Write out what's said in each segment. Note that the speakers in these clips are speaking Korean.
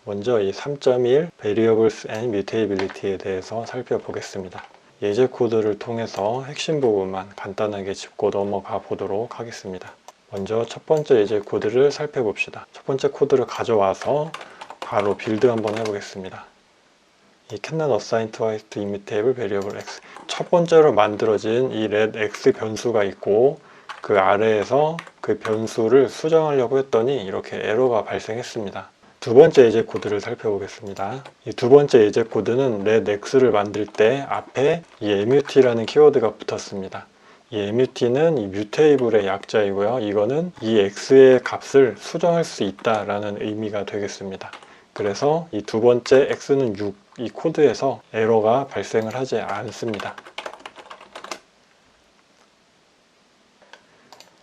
먼저 이 3.1 Variables and Mutability에 대해서 살펴보겠습니다. 예제 코드를 통해서 핵심 부분만 간단하게 짚고 넘어가 보도록 하겠습니다. 먼저 첫 번째 예제 코드를 살펴봅시다. 첫 번째 코드를 가져와서 바로 빌드 한번 해보겠습니다. 이 cannot assign twice to immutable variable x. 첫 번째로 만들어진 이 let x 변수가 있고 그 아래에서 그 변수를 수정하려고 했더니 이렇게 에러가 발생했습니다. 두 번째 예제 코드를 살펴보겠습니다. 이 두 번째 예제 코드는 let x를 만들 때 앞에 이 mut라는 키워드가 붙었습니다. 이 mut는 이 mutable의 약자이고요. 이거는 이 x의 값을 수정할 수 있다라는 의미가 되겠습니다. 그래서 이 두 번째 x는 6, 이 코드에서 에러가 발생을 하지 않습니다.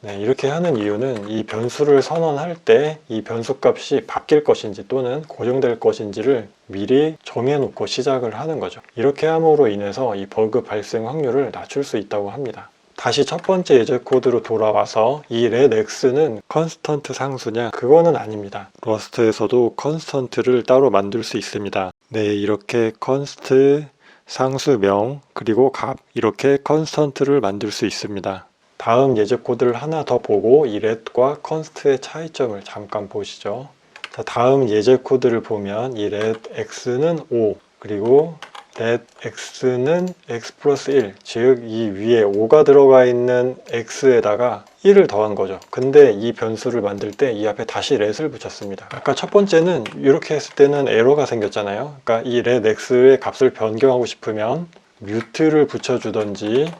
네, 이렇게 하는 이유는 이 변수를 선언할 때 이 변수 값이 바뀔 것인지 또는 고정될 것인지를 미리 정해놓고 시작을 하는 거죠. 이렇게 함으로 인해서 이 버그 발생 확률을 낮출 수 있다고 합니다. 다시 첫 번째 예제 코드로 돌아와서 이 let x는 컨스턴트 상수냐? 그거는 아닙니다. 러스트에서도 컨스턴트를 따로 만들 수 있습니다. 네, 이렇게 컨스트, 상수명, 그리고 값 이렇게 컨스턴트를 만들 수 있습니다. 다음 예제 코드를 하나 더 보고 이 let과 const의 차이점을 잠깐 보시죠. 자, 다음 예제 코드를 보면 이 let x는 5, 그리고 let x는 x 플러스 1, 즉 이 위에 5가 들어가 있는 x에다가 1을 더한 거죠. 근데 이 변수를 만들 때 이 앞에 다시 let을 붙였습니다. 아까 첫 번째는 이렇게 했을 때는 에러가 생겼잖아요. 그러니까 이 let x의 값을 변경하고 싶으면 mute를 붙여주던지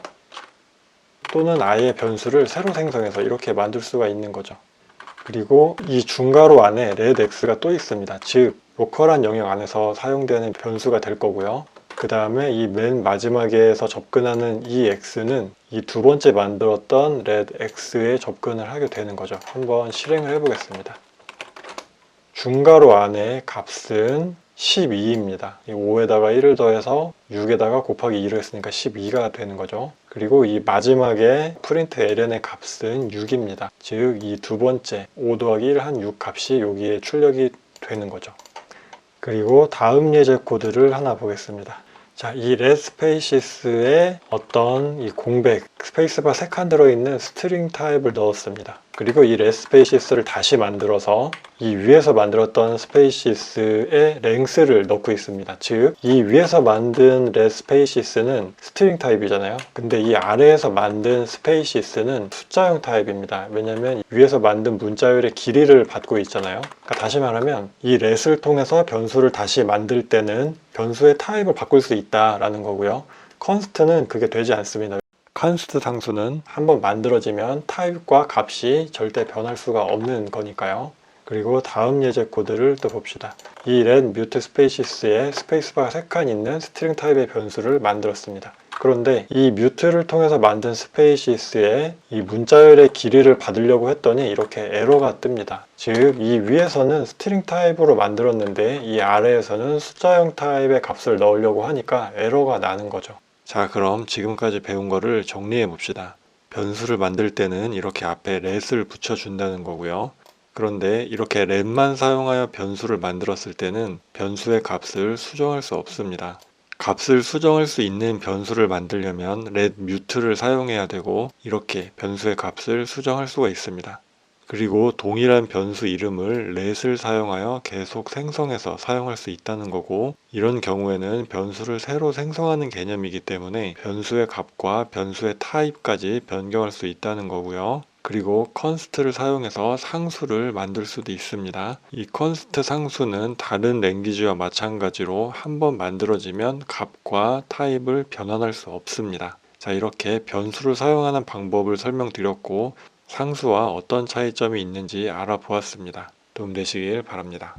또는 아예 변수를 새로 생성해서 이렇게 만들 수가 있는 거죠. 그리고 이 중괄호 안에 let x가 또 있습니다. 즉 로컬한 영역 안에서 사용되는 변수가 될 거고요. 그 다음에 이 맨 마지막에서 접근하는 이 x는 이 두 번째 만들었던 let x에 접근을 하게 되는 거죠. 한번 실행을 해보겠습니다. 중괄호 안에 값은 12입니다. 이 5에다가 1을 더해서 6에다가 곱하기 2를 했으니까 12가 되는 거죠. 그리고 이 마지막에 print ln의 값은 6입니다. 즉 이 두 번째 5 더하기 1 한 6 값이 여기에 출력이 되는 거죠. 그리고 다음 예제 코드를 하나 보겠습니다. 자, 이 let spaces에 어떤 이 공백, 스페이스바 3칸 들어있는 스트링 타입을 넣었습니다. 그리고 이 let spaces를 다시 만들어서 이 위에서 만들었던 spaces의 length를 넣고 있습니다. 즉, 이 위에서 만든 let spaces는 스트링 타입이잖아요. 근데 이 아래에서 만든 spaces는 숫자형 타입입니다. 왜냐면 위에서 만든 문자열의 길이를 받고 있잖아요. 그러니까 다시 말하면 이 let을 통해서 변수를 다시 만들 때는 변수의 타입을 바꿀 수 있다라는 거고요. const는 그게 되지 않습니다. const 상수는 한번 만들어지면 타입과 값이 절대 변할 수가 없는 거니까요. 그리고 다음 예제 코드를 또 봅시다. 이 let mute spaces에 스페이스바가 3칸 있는 스트링 타입의 변수를 만들었습니다. 그런데 이 mute를 통해서 만든 spaces에 이 문자열의 길이를 받으려고 했더니 이렇게 에러가 뜹니다. 즉, 이 위에서는 스트링 타입으로 만들었는데 이 아래에서는 숫자형 타입의 값을 넣으려고 하니까 에러가 나는 거죠. 자, 그럼 지금까지 배운 거를 정리해 봅시다. 변수를 만들 때는 이렇게 앞에 let을 붙여준다는 거고요. 그런데 이렇게 let만 사용하여 변수를 만들었을 때는 변수의 값을 수정할 수 없습니다. 값을 수정할 수 있는 변수를 만들려면 let mute를 사용해야 되고 이렇게 변수의 값을 수정할 수가 있습니다. 그리고 동일한 변수 이름을 let을 사용하여 계속 생성해서 사용할 수 있다는 거고, 이런 경우에는 변수를 새로 생성하는 개념이기 때문에 변수의 값과 변수의 타입까지 변경할 수 있다는 거고요. 그리고 const를 사용해서 상수를 만들 수도 있습니다. 이 const 상수는 다른 랭귀지와 마찬가지로 한번 만들어지면 값과 타입을 변환할 수 없습니다. 자, 이렇게 변수를 사용하는 방법을 설명드렸고 상수와 어떤 차이점이 있는지 알아보았습니다. 도움되시길 바랍니다.